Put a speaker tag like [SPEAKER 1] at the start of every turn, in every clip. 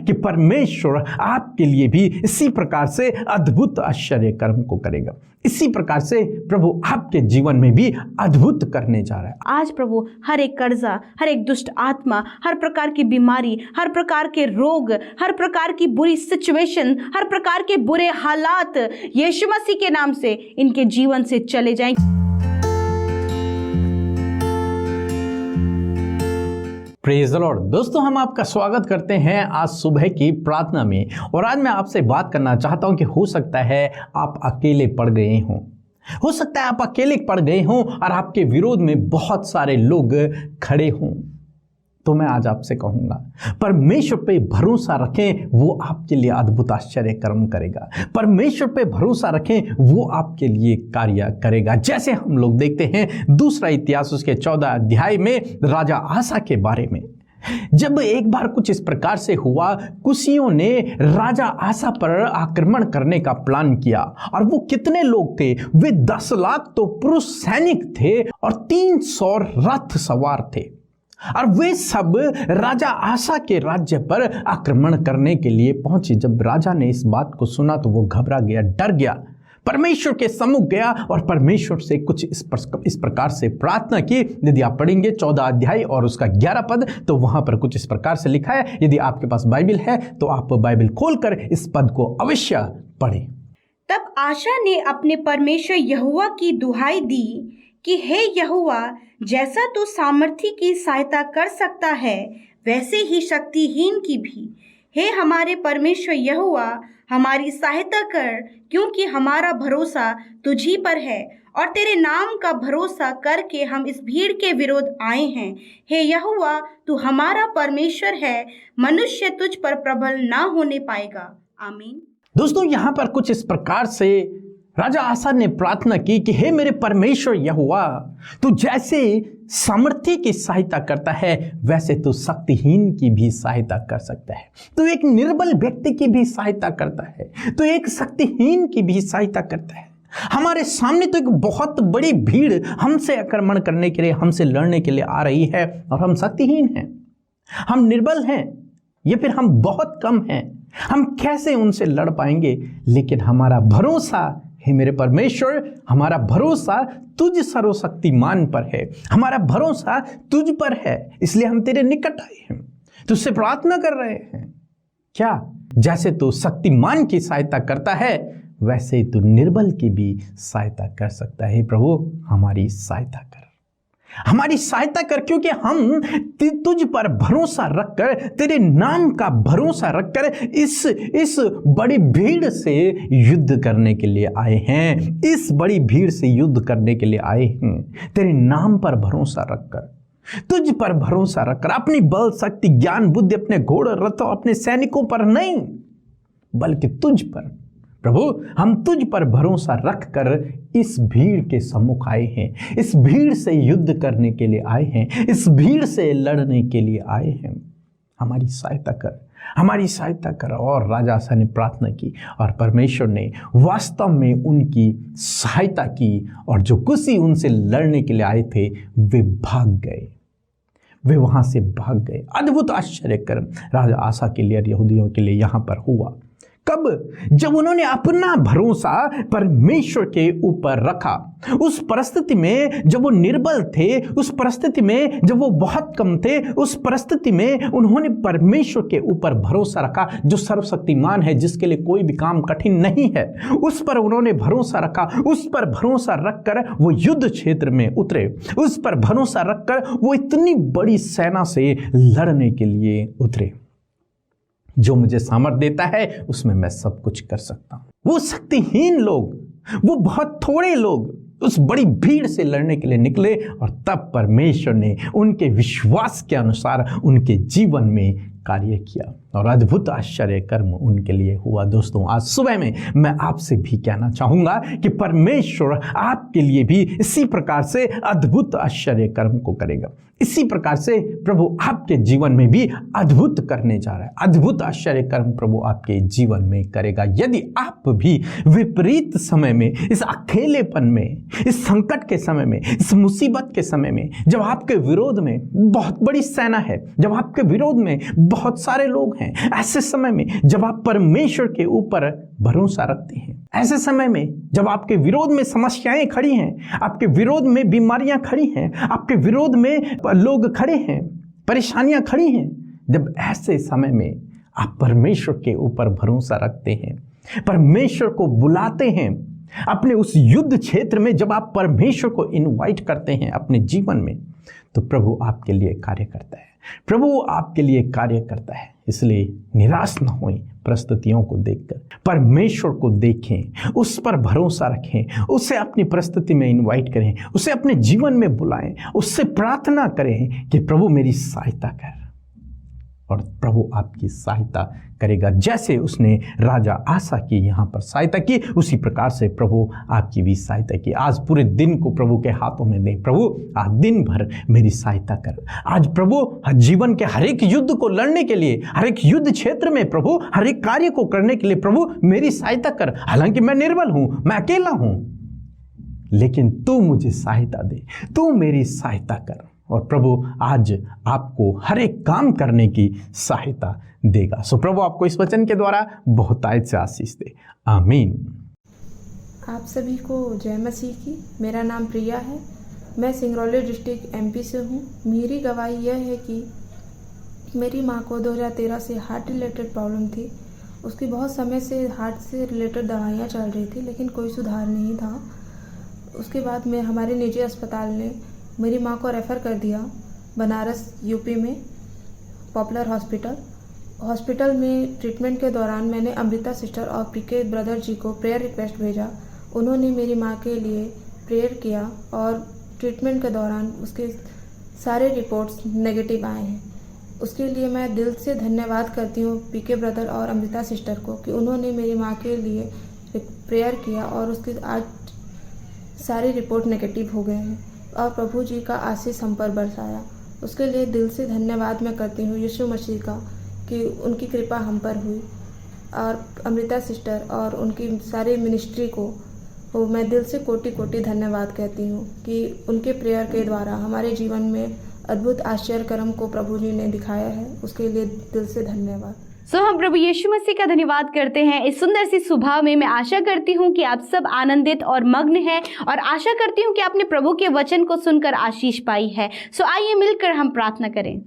[SPEAKER 1] कि परमेश्वर आपके लिए भी इसी प्रकार से अद्भुत आश्चर्य कर्म को करेगा। इसी प्रकार से प्रभु आपके जीवन में भी अद्भुत करने जा रहा है।
[SPEAKER 2] आज प्रभु हर एक कर्जा, हर एक दुष्ट आत्मा, हर प्रकार की बीमारी, हर प्रकार के रोग, हर प्रकार की बुरी सिचुएशन, हर प्रकार के बुरे हालात यीशु मसीह के नाम से इनके जीवन से चले जाएंगे।
[SPEAKER 1] Praise the Lord. दोस्तों, हम आपका स्वागत करते हैं आज सुबह की प्रार्थना में। और आज मैं आपसे बात करना चाहता हूं कि हो सकता है आप अकेले पड़ गए हों, हो सकता है आप अकेले पड़ गए हों और आपके विरोध में बहुत सारे लोग खड़े हों। तो मैं आज आपसे कहूंगा, परमेश्वर पे भरोसा रखें, वो आपके लिए अद्भुत आश्चर्य कर्म करेगा। परमेश्वर पे भरोसा रखें, वो आपके लिए कार्य करेगा। जैसे हम लोग देखते हैं दूसरा इतिहास उसके 14 अध्याय में राजा आसा के बारे में। जब एक बार कुछ इस प्रकार से हुआ, कुशियों ने राजा आसा पर आक्रमण करने का प्लान किया। और वो कितने लोग थे? वे 10 लाख तो पुरुष सैनिक थे और 300 रथ सवार थे। और वे सब राजा आसा के राज्य पर आक्रमण करने के लिए पहुंचे। जब राजा ने इस बात को सुना तो वो घबरा गया, डर गया, परमेश्वर के सम्मुख गया और परमेश्वर से कुछ इस प्रकार से प्रार्थना की। यदि आप पढ़ेंगे 14 अध्याय और उसका 11 पद, तो वहां पर कुछ इस प्रकार से लिखा है। यदि आपके पास बाइबल है तो आप बाइबल खोलकर इस पद को अवश्य पढ़ें।
[SPEAKER 2] तब आशा ने अपने परमेश्वर यहोवा की दुहाई दी कि हे यहोवा, जैसा तू सामर्थी की सहायता कर सकता है, वैसे ही शक्तिहीन की भी। हे हमारे परमेश्वर यहोवा, हमारी सहायता कर, क्योंकि हमारा भरोसा तुझी पर है और तेरे नाम का भरोसा करके हम इस भीड़ के विरोध आए हैं। हे यहोवा, तू हमारा परमेश्वर है, मनुष्य तुझ पर प्रबल ना होने पाएगा। आमीन।
[SPEAKER 1] दोस्तों, यहाँ पर कुछ इस प्रकार से राजा आसा ने प्रार्थना की कि हे मेरे परमेश्वर यहोवा, तू जैसे सामर्थ्य की सहायता करता है, वैसे तू शक्तिहीन की भी सहायता कर सकता है। तू एक निर्बल व्यक्ति की भी सहायता करता है, तू एक शक्तिहीन की भी सहायता करता है। हमारे सामने तो एक बहुत बड़ी भीड़ हमसे आक्रमण करने के लिए, हमसे लड़ने के लिए आ रही है और हम शक्तिहीन हैं, हम निर्बल हैं, या फिर हम बहुत कम हैं। हम कैसे उनसे लड़ पाएंगे? लेकिन हमारा भरोसा, हे मेरे परमेश्वर, हमारा भरोसा तुझ सर्वशक्तिमान पर है, हमारा भरोसा तुझ पर है। इसलिए हम तेरे निकट आए हैं, तुझसे प्रार्थना कर रहे हैं। क्या? जैसे तू शक्तिमान की सहायता करता है, वैसे तू निर्बल की भी सहायता कर सकता है। प्रभु, हमारी सहायता कर, हमारी सहायता कर, क्योंकि हम तुझ पर भरोसा रखकर, तेरे नाम का भरोसा रखकर इस बड़ी भीड़ से युद्ध करने के लिए आए हैं। इस बड़ी भीड़ से युद्ध करने के लिए आए हैं, तेरे नाम पर भरोसा रखकर, तुझ पर भरोसा रखकर। अपनी बल, शक्ति, ज्ञान, बुद्धि, अपने घोड़े, रथों, अपने सैनिकों पर नहीं, बल्कि तुझ पर। प्रभु, हम तुझ पर भरोसा रखकर इस भीड़ के सम्मुख आए हैं, इस भीड़ से युद्ध करने के लिए आए हैं, इस भीड़ से लड़ने के लिए आए हैं। हमारी सहायता कर, हमारी सहायता कर। और राजा आसा ने प्रार्थना की और परमेश्वर ने वास्तव में उनकी सहायता की। और जो कुशी उनसे लड़ने के लिए आए थे, वे भाग गए, वे वहां से भाग गए। अद्भुत आश्चर्य कर्म राजा आसा के लिए और यहूदियों के लिए यहां पर हुआ। कब? जब उन्होंने अपना भरोसा परमेश्वर के ऊपर रखा। उस परिस्थिति में जब वो निर्बल थे, उस परिस्थिति में जब वो बहुत कम थे, उस परिस्थिति में उन्होंने परमेश्वर के ऊपर भरोसा रखा, जो सर्वशक्तिमान है, जिसके लिए कोई भी काम कठिन नहीं है। उस पर उन्होंने भरोसा रखा। उस पर भरोसा रखकर वो युद्ध क्षेत्र में उतरे। उस पर भरोसा रखकर वो इतनी बड़ी सेना से लड़ने के लिए उतरे। जो मुझे सामर्थ देता है, उसमें मैं सब कुछ कर सकता हूं। वो शक्तिहीन लोग, वो बहुत थोड़े लोग उस बड़ी भीड़ से लड़ने के लिए निकले और तब परमेश्वर ने उनके विश्वास के अनुसार उनके जीवन में कार्य किया और अद्भुत आश्चर्य कर्म उनके लिए हुआ। दोस्तों, आज सुबह में मैं आपसे भी कहना चाहूंगा कि परमेश्वर आपके लिए भी इसी प्रकार से अद्भुत आश्चर्य कर्म को करेगा। इसी प्रकार से प्रभु आपके जीवन में भी अद्भुत करने जा रहा है। अद्भुत आश्चर्य कर्म प्रभु आपके जीवन में करेगा। यदि आप भी विपरीत समय में, इस अकेलेपन में, इस संकट के समय में, इस मुसीबत के समय में, जब आपके विरोध में बहुत बड़ी सेना है, जब आपके विरोध में बहुत सारे लोग हैं ऐसे समय में जब आप परमेश्वर के ऊपर भरोसा रखते हैं, ऐसे समय में जब आपके विरोध में समस्याएं खड़ी हैं, आपके विरोध में बीमारियां खड़ी हैं, आपके विरोध में लोग खड़े हैं, परेशानियां खड़ी हैं, जब ऐसे समय में आप परमेश्वर के ऊपर भरोसा रखते हैं, परमेश्वर को बुलाते हैं अपने उस युद्ध क्षेत्र में, जब आप परमेश्वर को इनवाइट करते हैं अपने जीवन में, तो प्रभु आपके लिए कार्य करता है, प्रभु आपके लिए कार्य करता है। इसलिए निराश न होएं परिस्थितियों को देखकर, परमेश्वर को देखें, उस पर भरोसा रखें, उसे अपनी परिस्थिति में इनवाइट करें, उसे अपने जीवन में बुलाएं, उससे प्रार्थना करें कि प्रभु मेरी सहायता कर, और प्रभु आपकी सहायता करेगा। जैसे उसने राजा आसा की यहाँ पर सहायता की, उसी प्रकार से प्रभु आपकी भी सहायता की। आज पूरे दिन को प्रभु के हाथों में दें, प्रभु आज दिन भर मेरी सहायता कर। आज प्रभु जीवन के हर एक युद्ध को लड़ने के लिए, हर एक युद्ध क्षेत्र में प्रभु हर एक कार्य को करने के लिए प्रभु मेरी सहायता कर। हालांकि मैं निर्बल हूँ, मैं अकेला हूँ, लेकिन तू मुझे सहायता दे, तू मेरी सहायता कर। और प्रभु आज आपको हर एक काम करने की सहायता देगा। सो प्रभु आपको इस वचन के द्वारा बहुतायत से आशीष दे। आमीन।
[SPEAKER 3] आप सभी को जय मसीह की। मेरा नाम प्रिया है, मैं सिंगरौली डिस्ट्रिक्ट एमपी से हूँ। मेरी गवाही यह है कि मेरी माँ को 2013 से हार्ट रिलेटेड प्रॉब्लम थी। उसकी बहुत समय से हार्ट से रिलेटेड दवाइयाँ चल रही थी, लेकिन कोई सुधार नहीं था। उसके बाद में हमारे निजी अस्पताल ने मेरी माँ को रेफ़र कर दिया बनारस यूपी में पॉपुलर हॉस्पिटल में ट्रीटमेंट के दौरान मैंने अमृता सिस्टर और पीके ब्रदर जी को प्रेयर रिक्वेस्ट भेजा। उन्होंने मेरी माँ के लिए प्रेयर किया और ट्रीटमेंट के दौरान उसके सारे रिपोर्ट्स नेगेटिव आए हैं। उसके लिए मैं दिल से धन्यवाद करती हूँ पीके ब्रदर और अमृता सिस्टर को कि उन्होंने मेरी माँ के लिए प्रेयर किया और उसके आज सारे रिपोर्ट नेगेटिव हो गए हैं और प्रभु जी का आशीष हम पर बरसाया। उसके लिए दिल से धन्यवाद मैं करती हूँ यीशु मसीह का कि उनकी कृपा हम पर हुई, और अमृता सिस्टर और उनकी सारी मिनिस्ट्री को मैं दिल से कोटि कोटि धन्यवाद कहती हूँ कि उनके प्रेयर के द्वारा हमारे जीवन में अद्भुत आश्चर्य कर्म को प्रभु जी ने दिखाया है। उसके लिए दिल से धन्यवाद।
[SPEAKER 4] हम प्रभु यीशु मसीह का धन्यवाद करते हैं इस सुंदर सी सुबह में। मैं आशा करती हूँ कि आप सब आनंदित और मग्न हैं, और आशा करती हूँ कि आपने प्रभु के वचन को सुनकर आशीष पाई है। आइए मिलकर हम प्रार्थना करें।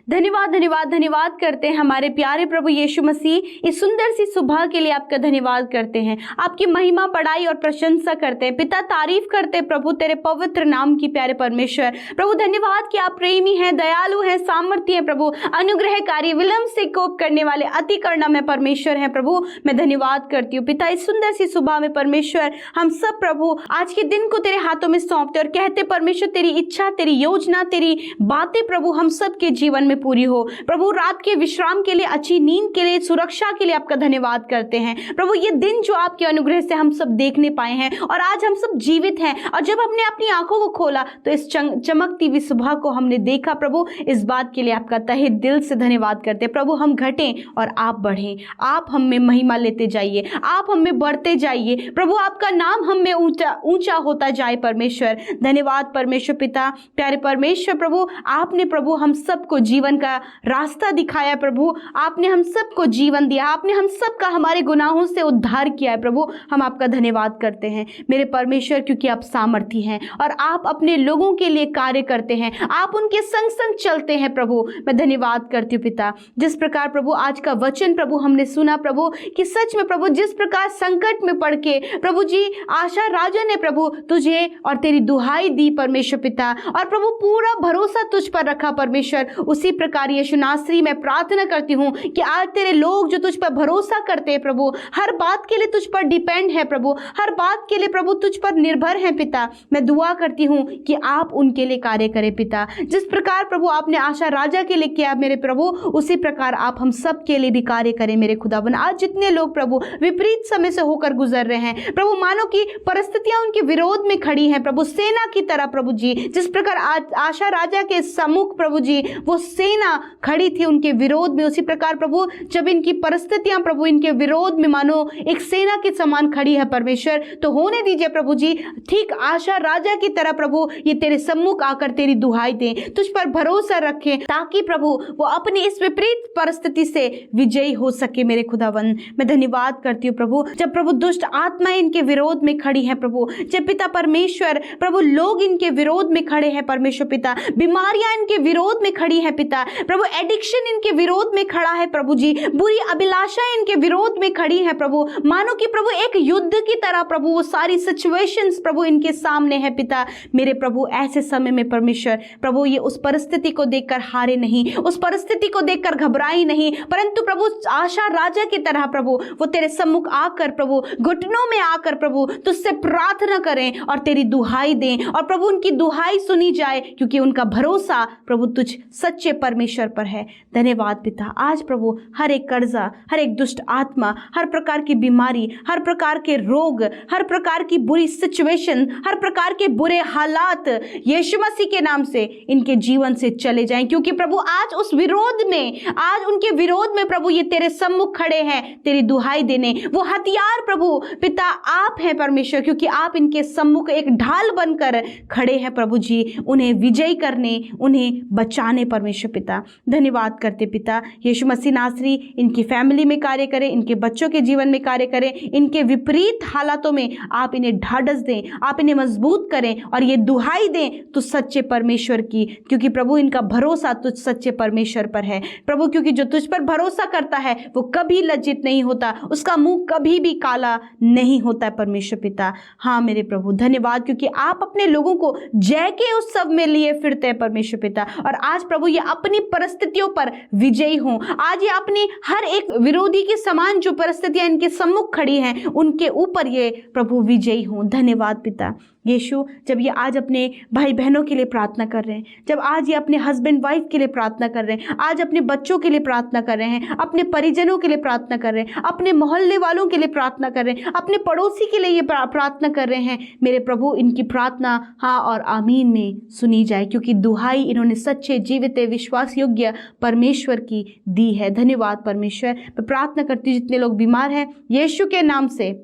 [SPEAKER 4] धन्यवाद धन्यवाद धन्यवाद करते हैं हमारे प्यारे प्रभु यीशु मसीह, इस सुंदर सी सुबह के लिए आपका धन्यवाद करते हैं। आपकी महिमा बड़ाई और प्रशंसा करते हैं पिता, तारीफ करते हैं प्रभु तेरे पवित्र नाम की। प्यारे परमेश्वर प्रभु धन्यवाद कि आप प्रेमी हैं, दयालु हैं, सामर्थ्य हैं प्रभु, अनुग्रहकारी, विलंब से कोप करने वाले, अति करुणामय परमेश्वर हैं प्रभु। मैं धन्यवाद करती हूँ पिता इस सुंदर सी सुबह में। परमेश्वर हम सब प्रभु आज के दिन को तेरे हाथों में सौंपते और कहते परमेश्वर तेरी इच्छा, तेरी योजना, तेरी बातें प्रभु हम सब के जीवन में पूरी हो। प्रभु रात के विश्राम के लिए, अच्छी नींद के लिए, सुरक्षा के लिए आपका धन्यवाद करते हैं प्रभु। ये दिन जो आपके अनुग्रह से हम सब देखने पाए हैं और आज हम सब जीवित हैं, और जब हमने अपनी आंखों को खोला तो इस चमकती हुई सुबह को हमने देखा प्रभु। इस बात के लिए आपका तहे दिल से धन्यवाद करते हैं प्रभु। हम घटें और आप बढ़ें, आप हम में महिमा लेते जाइए, आप हम में बढ़ते जाइए प्रभु, आपका नाम हम में ऊंचा होता जाए परमेश्वर। धन्यवाद परमेश्वर पिता, प्यारे परमेश्वर प्रभु, आपने प्रभु हम सबको जीवन का रास्ता दिखाया प्रभु, आपने हम सबको जीवन दिया, आपने हम सबका हमारे गुनाहों से उद्धार किया है प्रभु। हम आपका धन्यवाद करते हैं मेरे परमेश्वर, क्योंकि आप सामर्थी हैं और आप अपने लोगों के लिए कार्य करते हैं, आप उनके संग संग चलते हैं प्रभु। मैं धन्यवाद करती हूँ पिता, जिस प्रकार प्रभु आज का वचन प्रभु हमने सुना प्रभु, कि सच में प्रभु जिस प्रकार संकट में पड़ के प्रभु जी आशा राजा ने प्रभु तुझे और तेरी दुहाई दी परमेश्वर पिता, और प्रभु पूरा भरोसा तुझ पर रखा परमेश्वर, उसी प्रकार यीशु नासरी मैं प्रार्थना करती हूँ कि आज तेरे लोग जो तुझ पर भरोसा करते हैं प्रभु, हर बात के लिए तुझ पर डिपेंड है प्रभु, हर बात के लिए प्रभु तुझ पर निर्भर है पिता, मैं दुआ करती हूँ कि आप उनके लिए कार्य करें पिता। जिस प्रकार प्रभु आपने आशा राजा के लिए किया मेरे प्रभु, उसी प्रकार आप हम सब के लिए भी कार्य करें मेरे खुदावन। आज जितने लोग प्रभु विपरीत समय से होकर गुजर रहे हैं प्रभु, मानो कि परिस्थितियां उनके विरोध में खड़ी हैं प्रभु, सेना की तरह प्रभु जी, जिस प्रकार आज आशा राजा के सम्मुख प्रभु जी वो सेना खड़ी थी उनके विरोध में, उसी प्रकार प्रभु जब इनकी परिस्थितियां प्रभु इनके विरोध में मानो एक सेना के समान खड़ी है परमेश्वर, तो होने दीजिए प्रभु जी, ठीक आशा राजा की तरह प्रभु ये तेरे सम्मुख आकर तेरी दुहाई दें, तुझ पर भरोसा रखें, ताकि प्रभु वो अपनी इस विपरीत परिस्थिति से विजयी हो सके। मेरे खुदावन, मैं धन्यवाद करती हूँ प्रभु, जब प्रभु दुष्ट आत्माएं इनके विरोध में खड़ी हैं प्रभु, जब पिता परमेश्वर प्रभु लोग इनके विरोध में खड़े हैं परमेश्वर पिता, बीमारियां इनके विरोध में खड़ी है पिता प्रभु, एडिक्शन इनके विरोध में खड़ा है प्रभु जी, बुरी अभिलाषाएं इनके विरोध में खड़ी है प्रभु, मानो कि प्रभु एक युद्ध की तरह प्रभु वो सारी सिचुएशंस प्रभु इनके सामने है पिता मेरे प्रभु। ऐसे समय में परमेश्वर प्रभु ये उस परिस्थिति को देखकर हारे नहीं, उस परिस्थिति को देखकर घबराई नहीं, परंतु प्रभु आशा राजा की तरह प्रभु वो तेरे सम्मुख आकर प्रभु घुटनों में आकर प्रभु तुझसे प्रार्थना करें और तेरी दुहाई दें, और प्रभु उनकी दुहाई सुनी जाए, क्योंकि उनका भरोसा प्रभु तुझ सच्चे परमेश्वर पर है। धन्यवाद पिता। आज प्रभु हर एक कर्जा, हर एक दुष्ट आत्मा, हर प्रकार की बीमारी, हर प्रकार के रोग, हर प्रकार की बुरी सिचुएशन, हर प्रकार के बुरे हालात यीशु मसीह के नाम से इनके जीवन से चले जाएं, क्योंकि प्रभु आज उस विरोध में, आज उनके विरोध में प्रभु ये तेरे सम्मुख खड़े हैं तेरी दुहाई देने। वो हथियार प्रभु पिता आप हैं परमेश्वर, क्योंकि आप इनके सम्मुख एक ढाल बनकर खड़े हैं प्रभु जी, उन्हें विजयी करने, उन्हें बचाने परमेश्वर पिता। धन्यवाद करते पिता, यीशु मसीह नासरी इनकी फैमिली में कार्य करें, इनके बच्चों के जीवन में कार्य करें, इनके विपरीत हालातों में आप इन्हें ढाढ़स दें, आप इन्हें मजबूत करें और ये दुहाई दें तो सच्चे परमेश्वर की, क्योंकि प्रभु इनका भरोसा तुझ सच्चे परमेश्वर पर है प्रभु, क्योंकि जो तुझ पर भरोसा करता है वो कभी लज्जित नहीं होता, उसका मुंह कभी भी काला नहीं होता है परमेश्वर पिता। हाँ मेरे प्रभु धन्यवाद, क्योंकि आप अपने लोगों को जय के उत्सव में लिए फिरते हैं परमेश्वर पिता, और आज प्रभु ये अपनी परिस्थितियों पर विजयी हों। आज ये अपनी हर एक विरोधी के समान जो परिस्थितियां इनके सम्मुख खड़ी हैं उनके ऊपर ये प्रभु विजयी हों। धन्यवाद पिता। यीशु जब ये आज अपने भाई बहनों के लिए प्रार्थना कर रहे हैं, जब आज ये अपने हस्बैंड वाइफ के लिए प्रार्थना कर रहे हैं, आज अपने बच्चों के लिए प्रार्थना कर रहे हैं, अपने परिजनों के लिए प्रार्थना कर रहे हैं, अपने मोहल्ले वालों के लिए प्रार्थना कर रहे हैं, अपने पड़ोसी के लिए ये प्रार्थना कर रहे हैं, मेरे प्रभु इनकी प्रार्थना हाँ और आमीन में सुनी जाए, क्योंकि दुहाई इन्होंने सच्चे जीवित विश्वास योग्य परमेश्वर की दी है। धन्यवाद परमेश्वर। मैं प्रार्थना करती हूँ जितने लोग बीमार हैं यीशु के नाम से,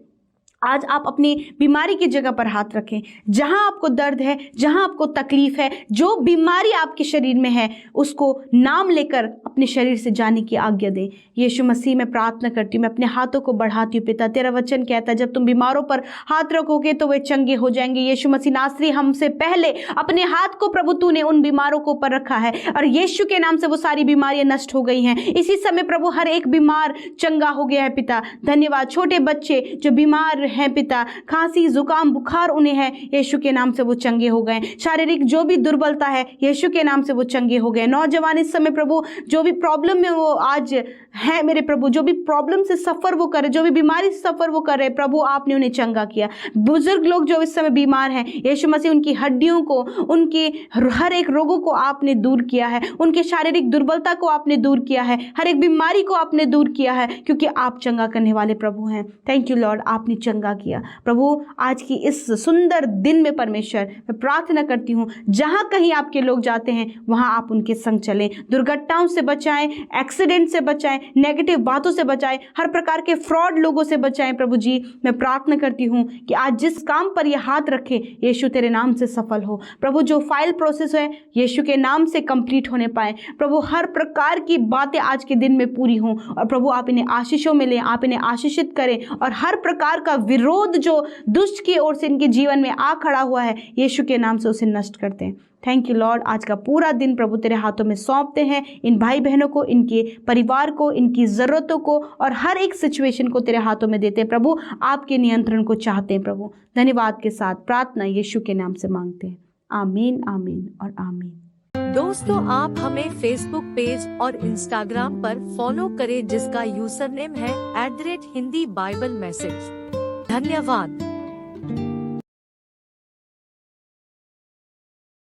[SPEAKER 4] आज आप अपनी बीमारी की जगह पर हाथ रखें, जहां आपको दर्द है, जहां आपको तकलीफ है, जो बीमारी आपके शरीर में है उसको नाम लेकर अपने शरीर से जाने की आज्ञा दें। यीशु मसीह मैं प्रार्थना करती हूँ, मैं अपने हाथों को बढ़ाती हूँ पिता, तेरा वचन कहता है जब तुम बीमारों पर हाथ रखोगे तो वे चंगे हो जाएंगे। यीशु मसीह नासरी हमसे पहले अपने हाथ को प्रभु तूने उन बीमारों को ऊपर रखा है और यीशु के नाम से वो सारी बीमारियां नष्ट हो गई हैं। इसी समय प्रभु हर एक बीमार चंगा हो गया है पिता। धन्यवाद। छोटे बच्चे जो बीमार हैं पिता, खांसी जुकाम बुखार उन्हें है, यीशु के नाम से वो चंगे हो गए। शारीरिक जो भी दुर्बलता है यीशु के नाम से वो चंगे हो गए। नौजवान इस समय प्रभु जो भी प्रॉब्लम में वो आज है मेरे प्रभु, जो भी प्रॉब्लम से सफर वो करे, जो भी बीमारी से सफर वो करे, प्रभु आपने उन्हें चंगा किया। बुजुर्ग लोग जो इस समय बीमार हैं यीशु मसीह उनकी हड्डियों को, उनके हर एक रोगों को आपने दूर किया है, उनके शारीरिक दुर्बलता को आपने दूर किया है, हर एक बीमारी को आपने दूर किया है, क्योंकि आप चंगा करने वाले प्रभु हैं। थैंक यू लॉर्ड, आपने चंगा किया प्रभु। आज की इस सुंदर दिन में परमेश्वर मैं प्रार्थना करती हूँ जहां कहीं आपके लोग जाते हैं वहां आप उनके संग चलें, दुर्घटनाओं से बचाएं, एक्सीडेंट से बचाएं, नेगेटिव बातों से बचाएं, हर प्रकार के फ्रॉड लोगों से बचाएं। प्रभु जी मैं प्रार्थना करती हूँ कि आज जिस काम पर यह हाथ रखे यीशु तेरे नाम से सफल हो प्रभु। जो फाइल प्रोसेस है यीशु के नाम से कंप्लीट होने पाए प्रभु। हर प्रकार की बातें आज के दिन में पूरी हों और प्रभु आप इन्हें आशीषों में लें, आप इन्हें आशीषित करें और हर प्रकार का विरोध जो दुष्ट की ओर से इनके जीवन में आ खड़ा हुआ है यीशु के नाम से उसे नष्ट करते हैं। Thank you Lord. आज का पूरा दिन प्रभु तेरे हाथों में सौंपते हैं, इन भाई बहनों को, इनके परिवार को, इनकी ज़रूरतों को और हर एक सिचुएशन को तेरे हाथों में देते हैं प्रभु। आपके नियंत्रण को चाहते हैं प्रभु। धन्यवाद के साथ प्रार्थना यीशु के नाम से मांगते हैं। आमीन, आमीन और आमीन।
[SPEAKER 5] दोस्तों आप हमें फेसबुक पेज और इंस्टाग्राम पर फॉलो करें जिसका यूजर नेम है @हिंदी बाइबल मैसेज। धन्यवाद।